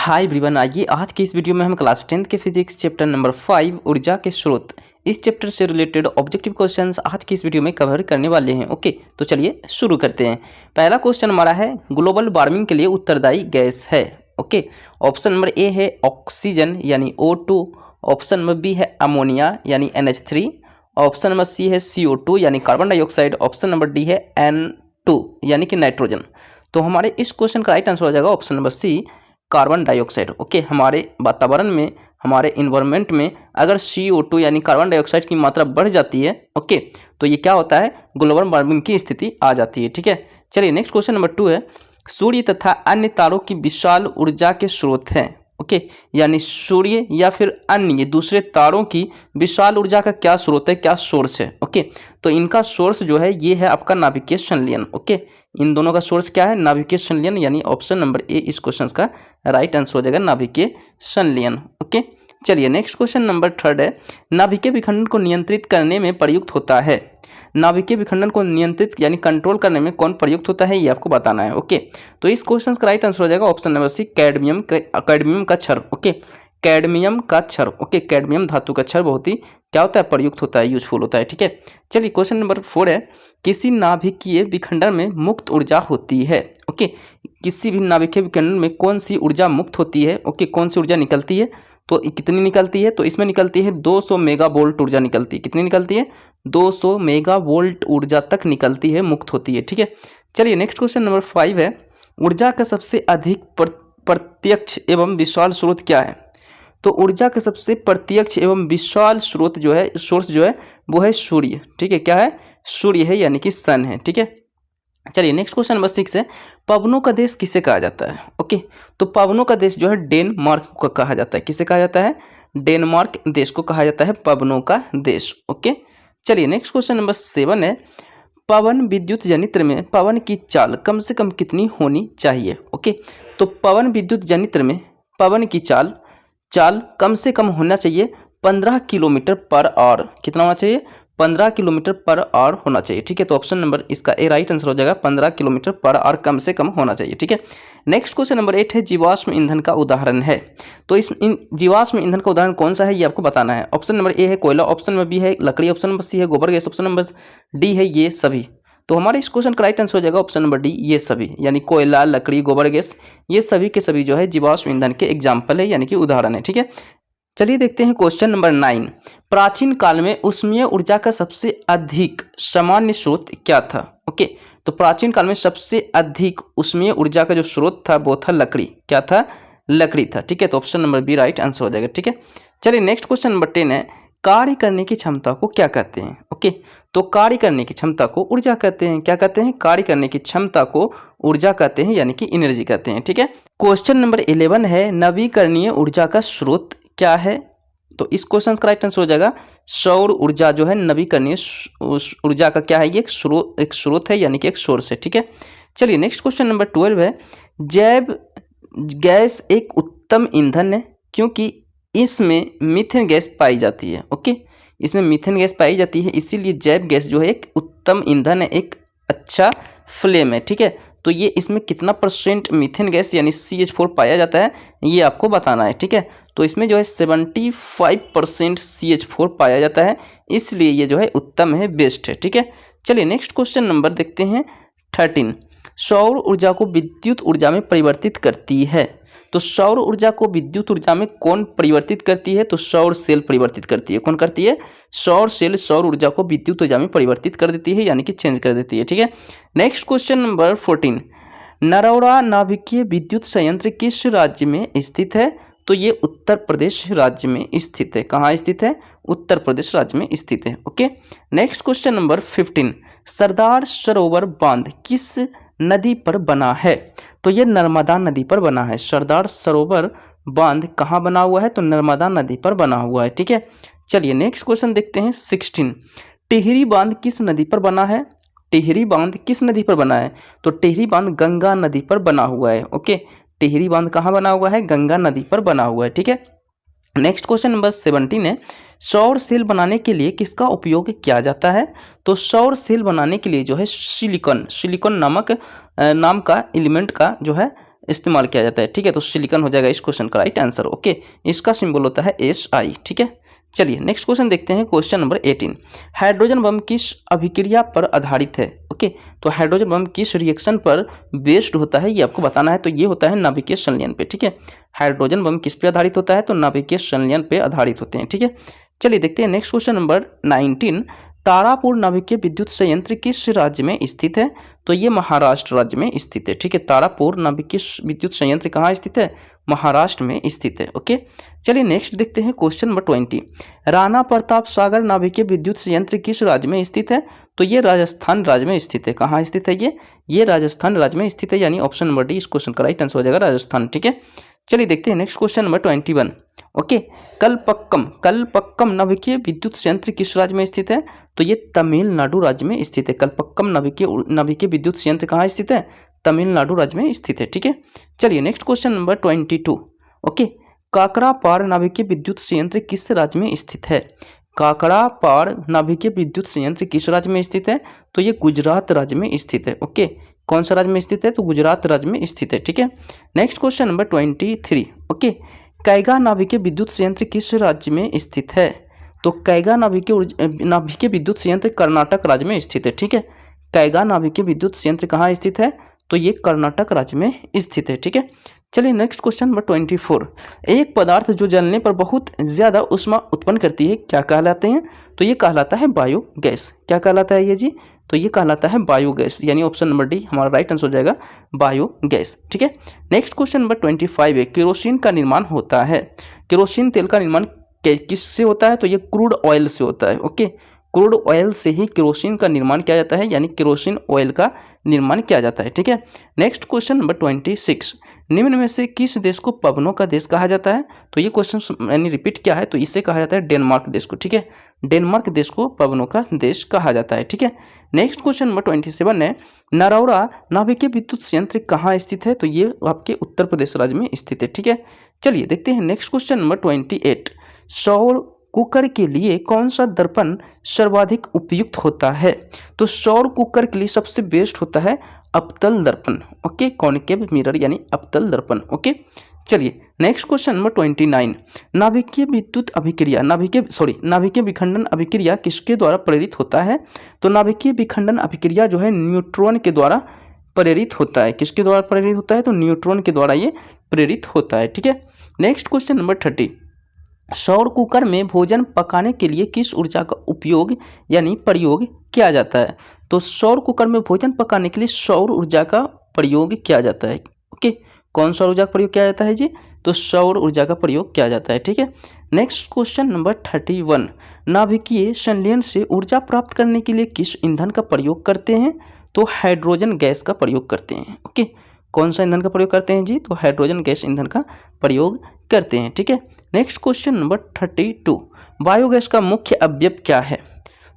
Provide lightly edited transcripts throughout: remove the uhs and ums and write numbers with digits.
Hi everyone, आइए आज के इस वीडियो में हम क्लास 10th के फिजिक्स चैप्टर नंबर 5 ऊर्जा के स्रोत इस चैप्टर से रिलेटेड ऑब्जेक्टिव क्वेश्चंस आज की इस वीडियो में कवर करने वाले हैं। ओके, तो चलिए शुरू करते हैं। पहला क्वेश्चन हमारा है ग्लोबल वार्मिंग के लिए उत्तरदायी गैस है। ओके, ऑप्शन नंबर ए है ऑक्सीजन यानी O2, ऑप्शन नंबर बी है अमोनिया यानी NH3, ऑप्शन नंबर सी है CO2 यानी carbon dioxide, option number D है N2 यानी कि नाइट्रोजन। तो हमारे इस क्वेश्चन का राइट आंसर हो जाएगा option number C, carbon dioxide. Okay, हमारे वातावरण में, हमारे इन्वायरमेंट में अगर CO2 यानी कार्बन डाइऑक्साइड की मात्रा बढ़ जाती है, ओके, तो ये क्या होता है, ग्लोबल वार्मिंग की स्थिति आ जाती है। ठीक है, चलिए नेक्स्ट क्वेश्चन नंबर 2 है सूर्य तथा अन्य तारों की विशाल ऊर्जा के स्रोत हैं। ओके, यानी सूर्य या फिर अन्य दूसरे तारों की विशाल ऊर्जा का क्या स्रोत है, क्या सोर्स है। ओके, तो इनका सोर्स जो है ये है आपका नाभिकीय संलयन। ओके, इन दोनों का सोर्स क्या है, नाभिकीय संलयन, यानी ऑप्शन नंबर ए इस क्वेश्चन का राइट आंसर हो जाएगा, नाभिकीय संलयन। ओके, चलिए नेक्स्ट क्वेश्चन नंबर 3 है नाभिकीय विखंडन को नियंत्रित करने में प्रयुक्त होता है। नाभिकीय विखंडन को नियंत्रित यानी कंट्रोल करने में कौन प्रयुक्त होता है, ये आपको बताना है। ओके, तो इस क्वेश्चन का राइट आंसर हो जाएगा ऑप्शन नंबर सी, कैडमियम का क्षार। ओके, कैडमियम का क्षार। ओके, कैडमियम धातु का क्षार बहुत ही क्या होता है, प्रयुक्त होता है, यूजफुल होता है। ठीक है, चलिए क्वेश्चन नंबर 4 है किसी नाभिकीय विखंडन में मुक्त ऊर्जा होती है। ओके, किसी भी नाभिकीय विखंडन में कौन सी ऊर्जा मुक्त होती है। ओके, कौन सी ऊर्जा निकलती है, तो कितनी निकलती है, तो इसमें निकलती है 200 मेगावोल्ट ऊर्जा निकलती है। कितनी निकलती है, 200 मेगावोल्ट ऊर्जा तक निकलती है, मुक्त होती है। ठीक है, चलिए नेक्स्ट क्वेश्चन नंबर 5 है ऊर्जा का सबसे अधिक प्रत्यक्ष एवं विशाल स्रोत क्या है। तो ऊर्जा का सबसे प्रत्यक्ष एवं विशाल स्रोत जो है, सोर्स जो है वो है सूर्य। ठीक है, क्या है, सूर्य है, यानी कि सन है। ठीक है, चलिए नेक्स्ट क्वेश्चन नंबर 6 है पवनों का देश किसे कहा जाता है। ओके, तो पवनों का देश जो है डेनमार्क को कहा जाता है। किसे कहा जाता है, डेनमार्क देश को कहा जाता है पवनों का देश। ओके, चलिए नेक्स्ट क्वेश्चन नंबर 7 है पवन विद्युत यंत्र में पवन की चाल कम से कम कितनी होनी चाहिए। ओके, तो पवन विद्युत यंत्र में पवन की चाल कम से कम होना चाहिए 15 किलोमीटर पर आवर। कितना होना चाहिए, 15 किलोमीटर पर आवर होना चाहिए। ठीक है, तो ऑप्शन नंबर इसका ए राइट आंसर हो जाएगा, 15 किलोमीटर पर आवर कम से कम होना चाहिए। ठीक है, नेक्स्ट क्वेश्चन नंबर 8 है जीवाश्म ईंधन का उदाहरण है। तो इस जीवाश्म ईंधन का उदाहरण कौन सा है, ये आपको बताना है। ऑप्शन नंबर ए है कोयला, ऑप्शन नंबर बी है लकड़ी, ऑप्शन नंबर सी है गोबर गैस, ऑप्शन नंबर डी है ये सभी। तो हमारे इस क्वेश्चन का राइट आंसर हो जाएगा ऑप्शन नंबर डी, ये सभी, यानी कोयला, लकड़ी, गोबर गैस, ये सभी के सभी जो है जीवाश्म ईंधन के एग्जाम्पल है, यानी कि उदाहरण है। ठीक है, चलिए देखते हैं क्वेश्चन नंबर 9 प्राचीन काल में ऊष्मीय ऊर्जा का सबसे अधिक सामान्य स्रोत क्या था। ओके, तो प्राचीन काल में सबसे अधिक ऊष्मीय ऊर्जा का जो स्रोत था वो था लकड़ी। क्या था, लकड़ी था। ठीक है, तो option number B right answer हो जाएगा। ठीक है, चलिए नेक्स्ट क्वेश्चन नंबर 10 है कार्य करने की क्षमता को क्या कहते हैं। ओके, तो कार्य करने की क्षमता को ऊर्जा कहते हैं। क्या कहते हैं, कार्य करने की क्षमता को ऊर्जा कहते हैं, यानी कि एनर्जी कहते हैं। ठीक है, क्वेश्चन नंबर 11 है नवीकरणीय ऊर्जा का स्रोत क्या है। तो इस क्वेश्चन का राइट आंसर हो जाएगा सौर ऊर्जा जो है नवीकरणीय ऊर्जा का क्या है, ये एक स्रोत है, यानी कि एक सोर्स है। ठीक है, चलिए नेक्स्ट क्वेश्चन नंबर 12 है जैव गैस एक उत्तम ईंधन है क्योंकि इसमें मीथेन गैस पाई जाती है। ओके, इसमें मीथेन गैस पाई जाती है, इसीलिए जैव गैस जो है एक उत्तम ईंधन है, एक अच्छा फ्लेम है। ठीक है, तो ये इसमें कितना परसेंट मीथेन गैस यानी CH4 पाया जाता है, ये आपको बताना है। ठीक है, तो इसमें जो है 75% CH4 पाया जाता है, इसलिए ये जो है उत्तम है, बेस्ट है। ठीक है, चलिए नेक्स्ट क्वेश्चन नंबर देखते हैं 13 सौर ऊर्जा को विद्युत ऊर्जा में परिवर्तित करती है। तो सौर ऊर्जा को विद्युत ऊर्जा में कौन परिवर्तित करती है, तो सौर सेल परिवर्तित करती है। कौन करती है, सौर सेल सौर ऊर्जा को विद्युत ऊर्जा में परिवर्तित कर देती है, यानी कि चेंज कर देती है। ठीक है, नेक्स्ट क्वेश्चन नंबर 14 नरौरा नाभिकीय विद्युत संयंत्र किस राज्य में स्थित है। तो ये उत्तर प्रदेश राज्य में स्थित है। कहाँ स्थित है, उत्तर प्रदेश राज्य में स्थित है। Okay, next question number 15 Sardar Sarovar बांध किस नदी पर बना है। तो ये नर्मदा नदी पर बना है। सरदार सरोवर बांध कहाँ बना हुआ है, तो नर्मदा नदी पर बना हुआ है। ठीक है, चलिए नेक्स्ट क्वेश्चन देखते हैं 16 टिहरी बांध किस नदी पर बना है। टिहरी बांध किस नदी पर बना है, तो टिहरी बांध गंगा नदी पर बना हुआ है। ओके, टिहरी बांध कहाँ बना हुआ है, गंगा नदी पर बना हुआ है। ठीक है, नेक्स्ट क्वेश्चन नंबर 17 है सौर सेल बनाने के लिए किसका उपयोग किया जाता है। तो सौर सेल बनाने के लिए जो है सिलिकॉन नाम का एलिमेंट का जो है इस्तेमाल किया जाता है, ठीक है। तो सिलिकॉन हो जाएगा इस क्वेश्चन का राइट आंसर, ओके। इसका सिंबल होता है SI, ठीक है। चलिए नेक्स्ट क्वेश्चन देखते हैं, क्वेश्चन नंबर 18। हाइड्रोजन बम किस अभिक्रिया पर आधारित है? ओके, तो हाइड्रोजन बम किस रिएक्शन पर बेस्ड होता है ये आपको बताना है। तो ये होता है नाभिकीय संलयन पे, ठीक है। हाइड्रोजन बम किस पे आधारित होता है? तो नाभिकीय संलयन पे आधारित होते हैं, ठीक है। चलिए देखते हैं नेक्स्ट क्वेश्चन नंबर 19। तारापुर नाभिकीय विद्युत संयंत्र किस राज्य में स्थित है? तो ये महाराष्ट्र राज्य में स्थित है, ठीक है। तारापुर नाभिकीय विद्युत संयंत्र कहाँ स्थित है? महाराष्ट्र में स्थित है, ओके। चलिए नेक्स्ट देखते हैं क्वेश्चन नंबर 20। राणा प्रताप सागर नाभिकीय विद्युत संयंत्र किस राज्य में स्थित है? तो ये राजस्थान राज्य में स्थित है। कहाँ स्थित है ये राजस्थान राज्य में स्थित है, यानी ऑप्शन नंबर डी इस क्वेश्चन का राइट आंसर हो जाएगा राजस्थान, ठीक है। चलिए देखते हैं next question number 21। Okay, Kalpakkam नाभिकीय विद्युत संयंत्र किस राज्य में स्थित है? तो ये तमिलनाडु राज्य में स्थित है। कलपक्कम नाभिकीय विद्युत संयंत्र कहाँ स्थित है? तमिलनाडु राज्य में स्थित है, ठीक है। चलिए next question number 22। Okay, Kakrapar नाभिकीय विद्युत संयंत्र किस राज्य में स्थित है? काकरापार नाभिकीय विद्युत संयंत्र किस राज्य में स्थित है? तो ये गुजरात राज्य में स्थित है, ओके। कौन सा राज्य में स्थित है? तो गुजरात राज्य में स्थित है, ठीक है। Next question number 23। Okay, Kaiga नाभिकीय विद्युत संयंत्र किस राज्य में स्थित है? तो कैगा नाभिकीय विद्युत संयंत्र कर्नाटक राज्य में स्थित है, ठीक है। कैगा नाभिकीय विद्युत संयंत्र कहाँ स्थित है? तो ये कर्नाटक राज्य में स्थित है, ठीक है। चलिए नेक्स्ट क्वेश्चन नंबर 24। एक पदार्थ जो जलने पर बहुत ज्यादा ऊष्मा उत्पन्न करती है क्या कहलाते हैं? तो ये कहलाता है बायोगैस। क्या कहलाता है ये जी? तो ये कहलाता है बायोगैस, यानी ऑप्शन नंबर डी हमारा राइट आंसर हो जाएगा बायोगैस, ठीक है। नेक्स्ट क्वेश्चन नंबर 25 है, केरोसिन का निर्माण होता है। केरोसिन तेल का निर्माण किससे होता है? तो ये क्रूड ऑयल से होता है, ओके। क्रूड ऑयल से ही केरोसिन का निर्माण किया जाता है, यानी केरोसिन ऑयल का निर्माण किया जाता है, ठीक है। Next question number 26। निम्न में से किस देश को पवनों का देश कहा जाता है? तो ये क्वेश्चन यानी रिपीट क्या है? तो इसे कहा जाता है डेनमार्क देश को, ठीक है। डेनमार्क देश को पवनों का देश कहा जाता है, ठीक है। नेक्स्ट क्वेश्चन नंबर 27 है, नरौरा नाभिकीय विद्युत संयंत्र कहाँ स्थित है? तो ये आपके उत्तर प्रदेश राज्य में स्थित है, ठीक है। चलिए देखते हैं नेक्स्ट क्वेश्चन नंबर 28। सौर कुकर के लिए कौन सा दर्पण सर्वाधिक उपयुक्त होता है? तो सौर कुकर के लिए सबसे बेस्ट होता है अवतल दर्पण, ओके। कॉनकेव मिरर यानी अवतल दर्पण, ओके। चलिए नेक्स्ट क्वेश्चन नंबर 29। नाभिकीय विद्युत अभिक्रिया नाभिकीय विखंडन अभिक्रिया किसके द्वारा प्रेरित होता है? तो नाभिकीय विखंडन अभिक्रिया जो है न्यूट्रॉन के द्वारा प्रेरित होता है। किसके द्वारा प्रेरित होता है? तो न्यूट्रॉन के द्वारा ये प्रेरित होता है, ठीक है। Next question number 30। सौर कुकर में भोजन पकाने के लिए किस ऊर्जा का उपयोग यानी प्रयोग किया जाता है? तो सौर कुकर में भोजन पकाने के लिए सौर ऊर्जा का प्रयोग किया जाता है, ओके। कौन सौर ऊर्जा का प्रयोग किया जाता है जी? तो सौर ऊर्जा का प्रयोग किया जाता है, ठीक है। Next question number 31। नाभिकीय संलयन से ऊर्जा प्राप्त करने के लिए किस ईंधन का प्रयोग करते हैं? तो हाइड्रोजन गैस का प्रयोग करते हैं, ओके। कौन सा ईंधन का प्रयोग करते हैं जी? तो हाइड्रोजन गैस ईंधन का प्रयोग करते हैं, ठीक है। Next question number 32। बायोगैस का मुख्य अवयव क्या है?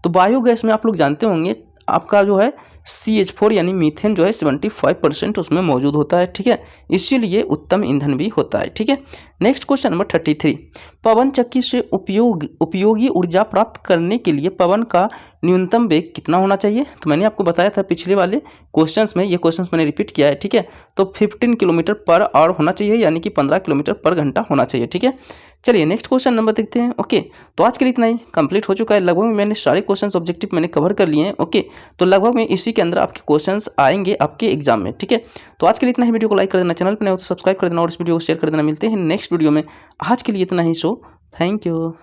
तो बायोगैस में आप लोग जानते होंगे आपका जो है CH4 यानी मीथेन जो है 75% उसमें मौजूद होता है, ठीक है। इसीलिए उत्तम ईंधन भी होता है, ठीक है। Next question number 33। पवन चक्की से उपयोगी ऊर्जा प्राप्त करने के लिए पवन का न्यूनतम वेग कितना होना चाहिए? तो मैंने आपको बताया था पिछले वाले क्वेश्चंस में, ये क्वेश्चंस मैंने रिपीट किया है, ठीक है। तो 15 किलोमीटर पर आवर होना चाहिए, यानी कि 15 किलोमीटर पर घंटा होना चाहिए, ठीक है। चलिए नेक्स्ट क्वेश्चन नंबर देखते हैं, ओके। तो आज के लिए इतना ही कंप्लीट हो चुका है। लगभग मैंने सारे क्वेश्चंस ऑब्जेक्टिव मैंने कवर कर लिए हैं, ओके। तो लगभग में इसी के अंदर आपके क्वेश्चंस आएंगे आपके एग्जाम में, ठीक है। तो आज के लिए इतना ही। वीडियो को लाइक कर देना, चैनल पर नए हो तो सब्सक्राइब कर देना और इस वीडियो को शेयर कर देना। मिलते हैं नेक्स्ट वीडियो में। आज के लिए इतना ही। So thank you.